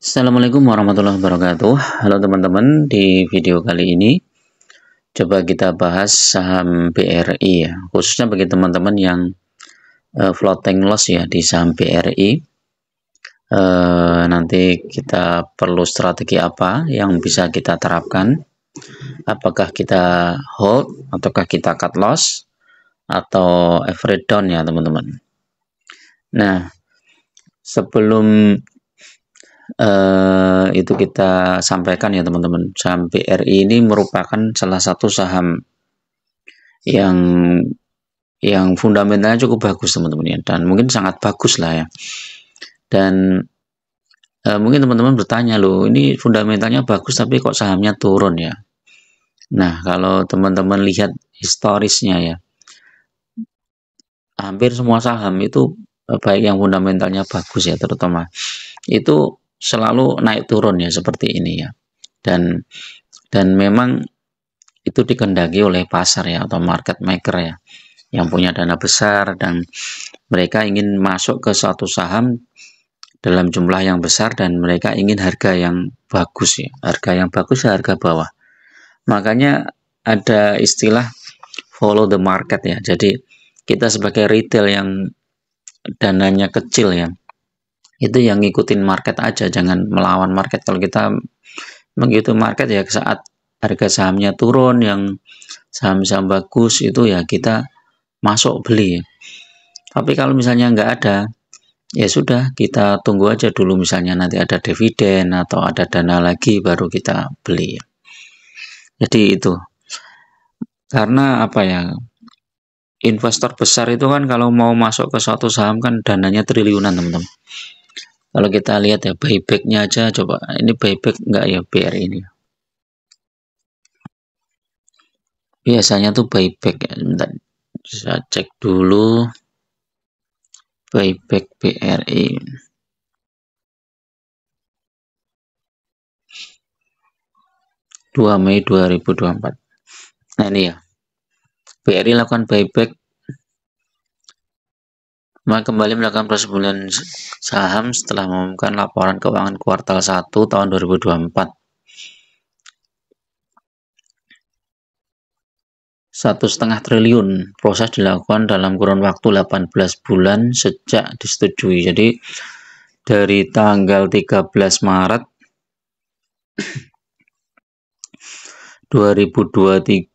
Assalamualaikum warahmatullahi wabarakatuh. Halo teman-teman, di video kali ini coba kita bahas saham BRI ya, khususnya bagi teman-teman yang floating loss ya di saham BRI. Nanti kita perlu strategi apa yang bisa kita terapkan, apakah kita hold ataukah kita cut loss atau average down ya teman-teman. Nah, sebelum itu kita sampaikan ya teman-teman, saham BRI ini merupakan salah satu saham yang fundamentalnya cukup bagus teman-teman ya, dan mungkin sangat bagus lah ya. Dan mungkin teman-teman bertanya, loh ini fundamentalnya bagus tapi kok sahamnya turun ya. Nah, kalau teman-teman lihat historisnya ya, hampir semua saham itu baik yang fundamentalnya bagus ya terutama itu selalu naik turun ya seperti ini ya. Dan memang itu dikendaki oleh pasar ya, atau market maker ya, yang punya dana besar dan mereka ingin masuk ke suatu saham dalam jumlah yang besar dan mereka ingin harga yang bagus ya. Harga yang bagus ya harga bawah. Makanya ada istilah follow the market ya. Jadi kita sebagai retail yang dananya kecil ya, itu yang ngikutin market aja, jangan melawan market. Kalau kita mengikuti market ya, saat harga sahamnya turun yang saham-saham bagus itu ya kita masuk beli ya. Tapi kalau misalnya nggak ada, ya sudah, kita tunggu aja dulu, misalnya nanti ada dividen atau ada dana lagi baru kita beli ya. Jadi itu karena apa ya, investor besar itu kan kalau mau masuk ke suatu saham kan dananya triliunan teman-teman. Kalau kita lihat ya buybacknya aja, coba ini buyback enggak ya BRI ini? Biasanya tuh buyback ya, bentar saya cek dulu buyback BRI. Mei 2024. Nah ini ya, BRI lakukan buyback, kembali melakukan proses pembelian saham setelah mengumumkan laporan keuangan kuartal 1 tahun 2024. 1,5 triliun proses dilakukan dalam kurun waktu 18 bulan sejak disetujui. Jadi dari tanggal 13 Maret 2023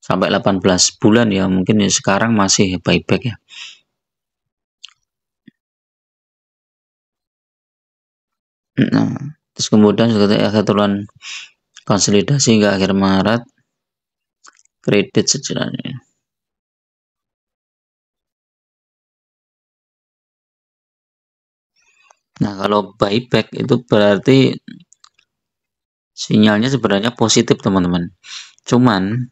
sampai 18 bulan ya, mungkin ya sekarang masih buyback ya. Nah, terus kemudian sudah turun konsolidasi hingga akhir Maret, kredit sejalannya. Nah, kalau buyback itu berarti sinyalnya sebenarnya positif teman-teman. Cuman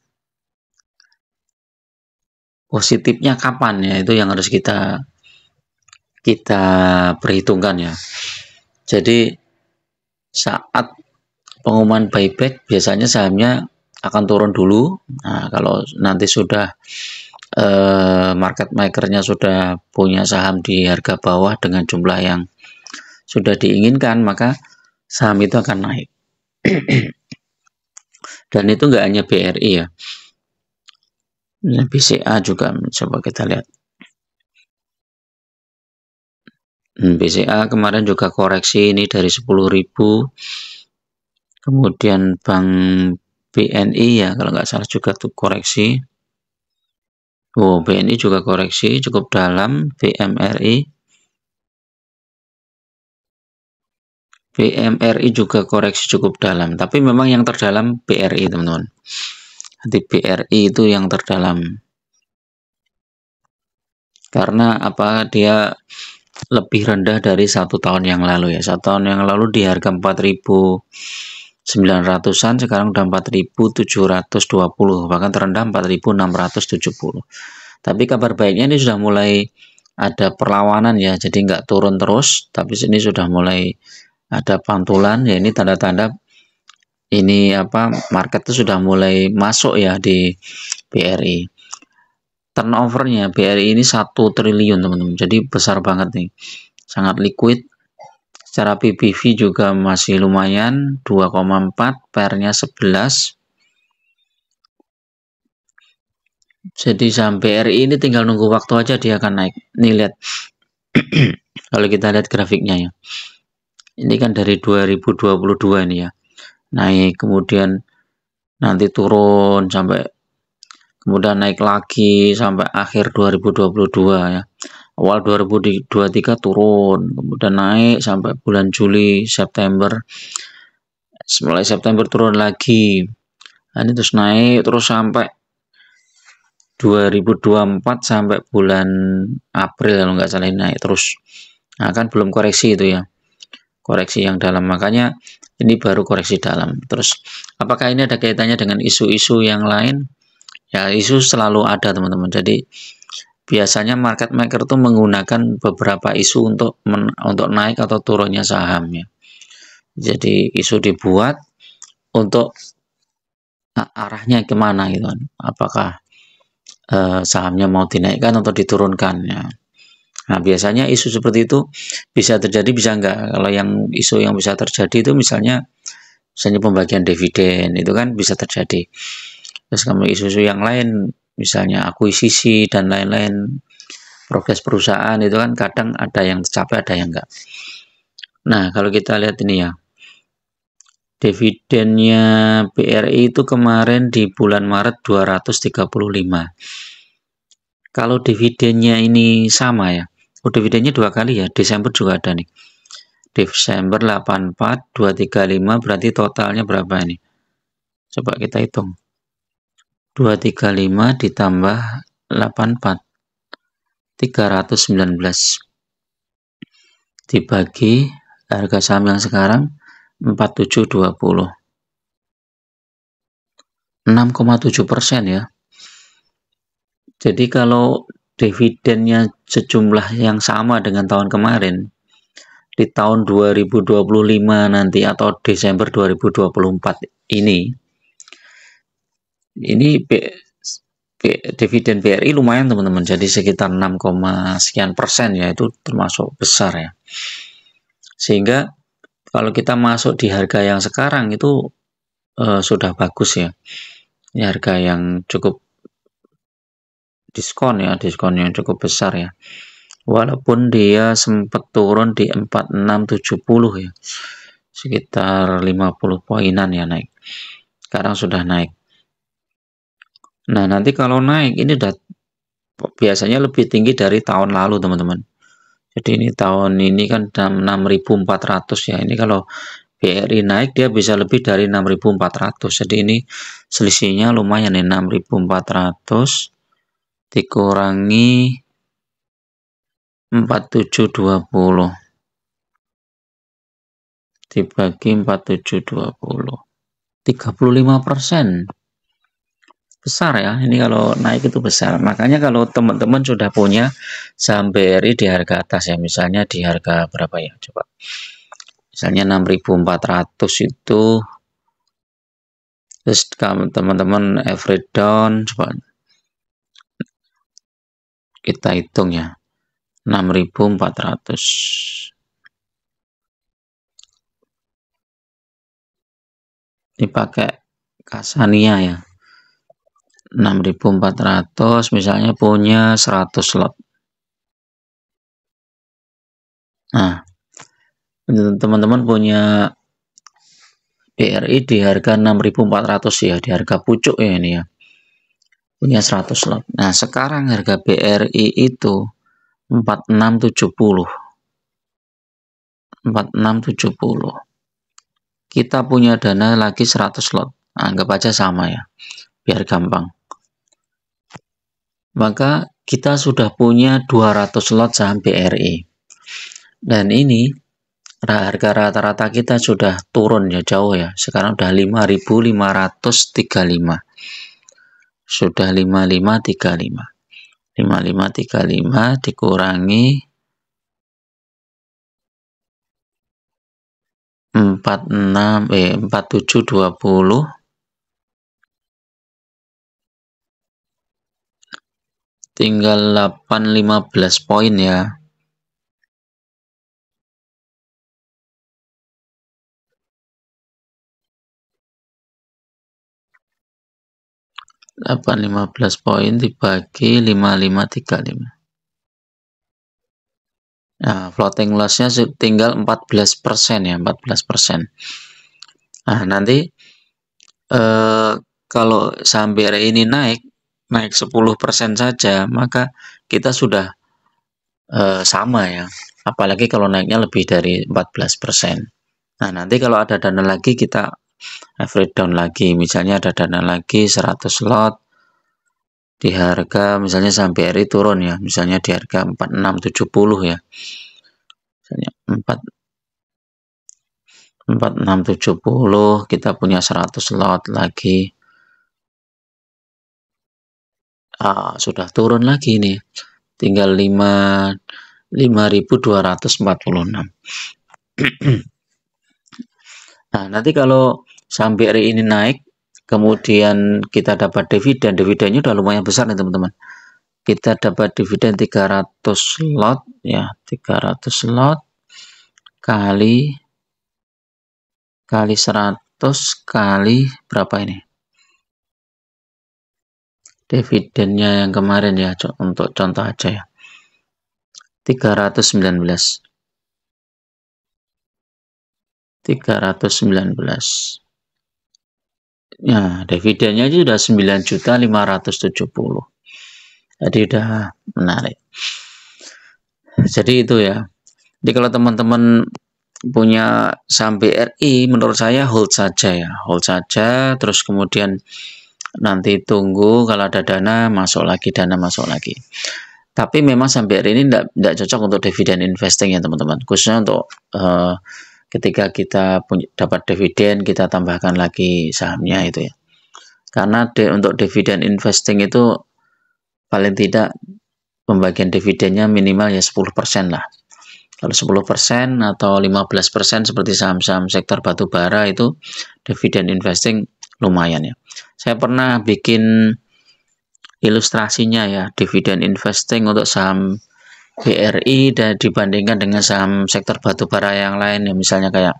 positifnya kapan ya, itu yang harus kita perhitungkan ya. Jadi saat pengumuman buyback biasanya sahamnya akan turun dulu. Nah, kalau nanti sudah market makernya sudah punya saham di harga bawah dengan jumlah yang sudah diinginkan, maka saham itu akan naik. Dan itu nggak hanya BRI ya, BCA juga, coba kita lihat. BCA kemarin juga koreksi ini dari 10.000, kemudian Bank BNI ya kalau nggak salah juga tuh koreksi. BNI juga koreksi cukup dalam. BMRI juga koreksi cukup dalam, tapi memang yang terdalam BRI teman-teman. Nanti BRI itu yang terdalam karena apa, dia lebih rendah dari 1 tahun yang lalu ya. 1 tahun yang lalu di harga 4.900-an, sekarang udah 4.720, bahkan terendah 4.670. Tapi kabar baiknya ini sudah mulai ada perlawanan ya, jadi nggak turun terus, tapi ini sudah mulai ada pantulan ya. Ini tanda-tanda ini apa, market itu sudah mulai masuk ya di BRI. Turnovernya BRI ini 1 triliun teman-teman, jadi besar banget nih, sangat liquid. Secara PBV juga masih lumayan 2,4, pairnya 11. Jadi saham BRI ini tinggal nunggu waktu aja dia akan naik. Nih lihat. Kalau kita lihat grafiknya ya. Ini kan dari 2022 ini ya. Naik kemudian nanti turun sampai kemudian naik lagi sampai akhir 2022 ya. Awal 2023 turun, kemudian naik sampai bulan Juli, September. Mulai September turun lagi. Nah, ini terus naik terus sampai 2024 sampai bulan April kalau nggak salah naik terus. Nah, kan belum koreksi itu ya. Koreksi yang dalam, makanya ini baru koreksi dalam. Terus apakah ini ada kaitannya dengan isu-isu yang lain? Ya, isu selalu ada teman-teman. Jadi biasanya market maker itu menggunakan beberapa isu untuk naik atau turunnya saham ya. Jadi isu dibuat untuk arahnya kemana gitu kan. Apakah sahamnya mau dinaikkan atau diturunkan ya. Nah, biasanya isu seperti itu bisa terjadi, bisa enggak. Kalau yang isu yang bisa terjadi itu misalnya pembagian dividen, itu kan bisa terjadi. Terus kalau isu-isu yang lain, misalnya akuisisi dan lain-lain, progres perusahaan, itu kan kadang ada yang tercapai, ada yang enggak. Nah, kalau kita lihat ini ya, dividennya BRI itu kemarin di bulan Maret 235. Kalau dividennya ini sama ya, dividennya 2 kali ya, Desember juga ada nih. Desember 84, 235 berarti totalnya berapa ini? Coba kita hitung. 235 ditambah 84, 319. Dibagi harga saham yang sekarang 4720. 6,7% ya. Jadi kalau dividennya sejumlah yang sama dengan tahun kemarin, di tahun 2025 nanti atau Desember 2024 ini dividen BRI lumayan teman-teman, jadi sekitar 6, sekian persen ya, itu termasuk besar ya. Sehingga kalau kita masuk di harga yang sekarang itu sudah bagus ya. Ini harga yang cukup diskon ya, diskon yang cukup besar ya. Walaupun dia sempat turun di 4670 ya. Sekitar 50 poinan ya naik. Sekarang sudah naik. Nah, nanti kalau naik ini udah biasanya lebih tinggi dari tahun lalu, teman-teman. Jadi ini tahun ini kan 6.400 ya. Ini kalau BRI naik dia bisa lebih dari 6.400. Jadi ini selisihnya lumayan nih, 6.400 dikurangi 4720 dibagi 4720, 35%. Besar ya, ini kalau naik itu besar. Makanya kalau teman-teman sudah punya saham BRI di harga atas ya, misalnya di harga berapa ya, coba misalnya 6.400 itu, terus teman-teman average down, coba kita hitung ya, 6.400 dipakai Kasania ya, 6.400 misalnya punya 100 lot. Nah, teman-teman punya BRI di harga 6.400 ya, di harga pucuk ya ini ya, punya 100 lot. Nah, sekarang harga BRI itu 4670. 4670. Kita punya dana lagi 100 lot. Anggap aja sama ya, biar gampang. Maka kita sudah punya 200 lot saham BRI. Dan ini harga rata-rata kita sudah turun ya, jauh ya. Sekarang udah 5.535. Sudah 5535. 5535 dikurangi 4720 tinggal 815 poin ya. 815 poin dibagi 5535. Nah, floating loss-nya tinggal 14% ya, 14%. Nah, nanti kalau saham BRI ini naik 10% saja, maka kita sudah sama ya. Apalagi kalau naiknya lebih dari 14%. Nah, nanti kalau ada dana lagi kita average down lagi. Misalnya ada dana lagi 100 lot di harga misalnya saham BRI turun ya, misalnya di harga 4670 ya. Misalnya 4670 kita punya 100 lot lagi. Sudah turun lagi nih. Tinggal 5246. Nah, nanti kalau saham BRI ini naik, kemudian kita dapat dividen, dividennya udah lumayan besar nih teman-teman. Kita dapat dividen 300 lot ya, 300 lot kali 100 kali berapa ini? Dividennya yang kemarin ya, untuk contoh aja ya. 319. Ya, dividennya aja sudah 9.570. Jadi udah menarik. Jadi itu ya. Jadi kalau teman-teman punya saham BRI, menurut saya hold saja ya, hold saja. Terus kemudian nanti tunggu kalau ada dana masuk lagi, Tapi memang saham BRI ini tidak cocok untuk dividen investing ya teman-teman. Khususnya untuk ketika kita dapat dividen, kita tambahkan lagi sahamnya itu ya. Karena untuk dividen investing itu paling tidak pembagian dividennya minimal ya 10% lah. Kalau 10% atau 15% seperti saham-saham sektor batubara itu dividen investing lumayan ya. Saya pernah bikin ilustrasinya ya, dividen investing untuk saham BRI dan dibandingkan dengan saham sektor batubara yang lain ya, misalnya kayak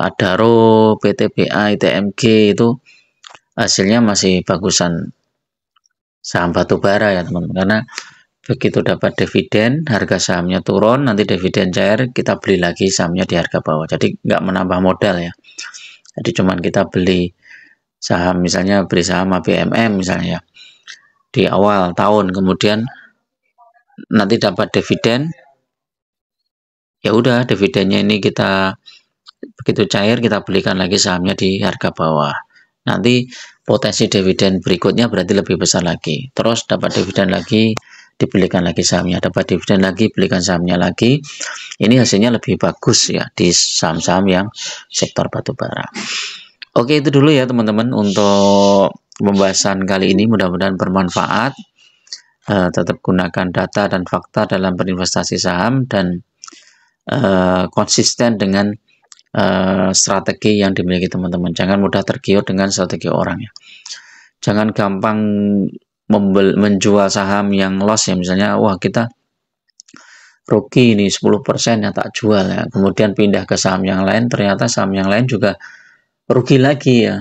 Adaro, PTBA, ITMG itu hasilnya masih bagusan saham batubara ya teman-teman, karena begitu dapat dividen harga sahamnya turun, nanti dividen cair kita beli lagi sahamnya di harga bawah, jadi nggak menambah modal ya. Jadi cuman kita beli saham, misalnya beli saham ABMM misalnya ya, di awal tahun, kemudian nanti dapat dividen, ya udah dividennya ini kita begitu cair kita belikan lagi sahamnya di harga bawah. Nanti potensi dividen berikutnya berarti lebih besar lagi. Terus dapat dividen lagi, dibelikan lagi sahamnya, dapat dividen lagi, belikan sahamnya lagi. Ini hasilnya lebih bagus ya di saham-saham yang sektor batubara. Oke, itu dulu ya teman-teman untuk pembahasan kali ini, mudah-mudahan bermanfaat. Tetap gunakan data dan fakta dalam berinvestasi saham dan konsisten dengan strategi yang dimiliki teman-teman. Jangan mudah tergiur dengan strategi orang ya. Jangan gampang menjual saham yang loss ya, misalnya wah kita rugi ini 10% ya tak jual ya, kemudian pindah ke saham yang lain, ternyata saham yang lain juga rugi lagi ya,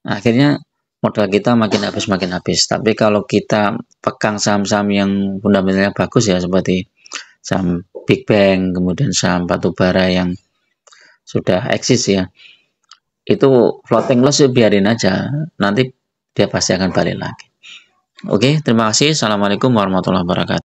akhirnya modal kita makin habis. Tapi kalau kita pegang saham-saham yang fundamentalnya bagus ya, seperti saham Big Bang, kemudian saham batubara yang sudah eksis ya, itu floating loss ya biarin aja, nanti dia pasti akan balik lagi. Oke, terima kasih. Assalamualaikum warahmatullahi wabarakatuh.